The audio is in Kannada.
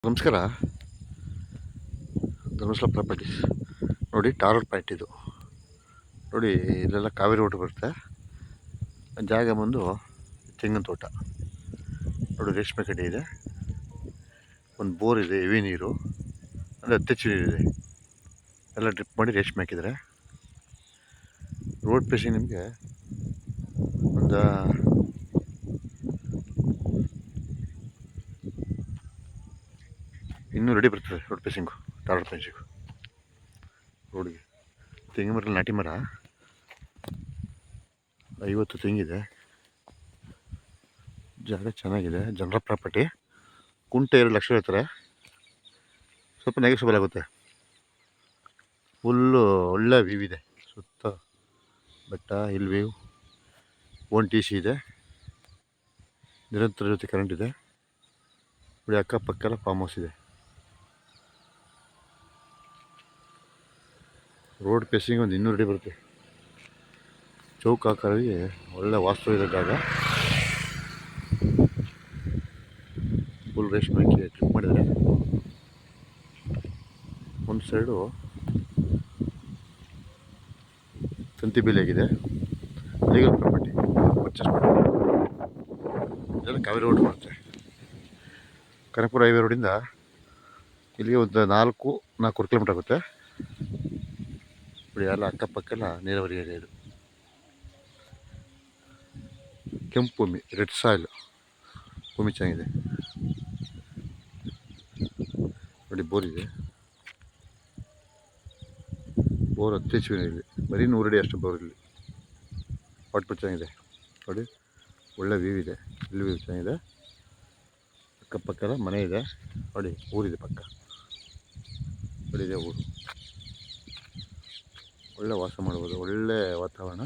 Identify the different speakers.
Speaker 1: ನಮಸ್ಕಾರ. ಧರ್ಮಸ್ಥಳ ಪ್ರಾಪರ್ಟೀಸ್ ನೋಡಿ, ಟಾರ್ ಪಾಯಿಂಟ್ ಇದು ನೋಡಿ. ಇಲ್ಲೆಲ್ಲ ಕಾವೇರಿ ರೋಡ್ ಬರುತ್ತೆ. ಜಾಗ ಬಂದು ತೆಂಗಿನ ತೋಟ ನೋಡಿ. ರೇಷ್ಮೆ ಕಡೆ ಇದೆ, ಒಂದು ಬೋರ್ ಇದೆ, ಹೆವಿ ನೀರು ಅಂದರೆ ಅತ್ತೆಚ್ಚು ನೀರಿದೆ. ಎಲ್ಲ ಡ್ರಿಪ್ ಮಾಡಿ ರೇಷ್ಮೆ ಹಾಕಿದರೆ. ರೋಡ್ ಫೇಸಿಂಗ್ ನಿಮಗೆ ಒಂದು 200 ಅಡಿ ಬರ್ತದೆ. ರೋಡ್ ಫೇಸಿಂಗು, ಟಾರ್ ಫೇಸಿಂಗು ರೋಡ್ಗೆ. ತೆಂಗಿನ ಮರ, ನಾಟಿ ಮರ 50 ತೆಂಗಿದೆ. ಜಾಗ ಚೆನ್ನಾಗಿದೆ, ಜನರ ಪ್ರಾಪರ್ಟಿ. ಕುಂಟೆ 2 ಲಕ್ಷ ಹೇಳ್ತಾರೆ, ಸ್ವಲ್ಪ ನೆಗೆಸಿಬಲ್ ಆಗುತ್ತೆ. ಫುಲ್ಲು ಒಳ್ಳೆ ವ್ಯೂ ಇದೆ, ಸುತ್ತ ಬೆಟ್ಟ, hill view. Own T C ಇದೆ, ನಿರಂತರ ಜೊತೆ ಕರೆಂಟ್ ಇದೆ. ನೋಡಿ ಅಕ್ಕಪಕ್ಕೆಲ್ಲ ಫಾರ್ಮ್ ಹೌಸ್ ಇದೆ. ರೋಡ್ ಫೇಸಿಂಗ್ ಒಂದು 200 ಅಡಿ ಬರುತ್ತೆ. ಚೌಕಾಕಾರವಾಗಿ ಒಳ್ಳೆ ವಾಸ್ತು ಇದೆ ಜಾಗ. ಫುಲ್ ರೇಷ್ಮೆ ಟ್ರಿಪ್ ಮಾಡಿದರೆ. ಒಂದು ಸೈಡು ತಂತಿ ಬೇಲಿ ಆಗಿದೆ. ಲೀಗಲ್ ಪ್ರಾಪರ್ಟಿ ಪರ್ಚೇಸ್ ಮಾಡಿ. ಇದೆಲ್ಲ ಕಾವೇರಿ ರೋಡ್ ಬರುತ್ತೆ. ಕನಕಪುರ ಹೈವೇ ರೋಡಿಂದ ಇಲ್ಲಿಗೆ ಒಂದು 4-4 ಕಿಲೋಮೀಟರ್ ಆಗುತ್ತೆ. ನೋಡಿ ಎಲ್ಲ ಅಕ್ಕಪಕ್ಕೆಲ್ಲ ನೀರಾವರಿ ಏರಿಯಾ ಇದು. ಕೆಂಪು ಭೂಮಿ, ರೆಡ್ ಸಾಯಿಲ್ ಭೂಮಿ ಚೆನ್ನಾಗಿದೆ. ನೋಡಿ ಬೋರ್ ಇದೆ, ಬೋರ್ ಅತ್ಯಚ್ಛ ಇಲ್ಲಿ. ಬರೀ 100 ಅಡಿ ಅಷ್ಟು ಬೋರ್ ಇಲ್ಲಿ. ವಾಟರ್ ಚೆನ್ನಾಗಿದೆ ನೋಡಿ. ಒಳ್ಳೆ ವ್ಯೂ ಇದೆ, ಇಲ್ಲಿ ವ್ಯೂ ಚೆನ್ನಾಗಿದೆ. ಅಕ್ಕಪಕ್ಕೆಲ್ಲ ಮನೆ ಇದೆ ನೋಡಿ. ಊರಿದೆ ಪಕ್ಕ ನೋಡಿ, ಇದೆ ಊರು. ಒಳ್ಳೆ ವಾಸ ಮಾಡ್ಬೋದು, ಒಳ್ಳೆ ವಾತಾವರಣ.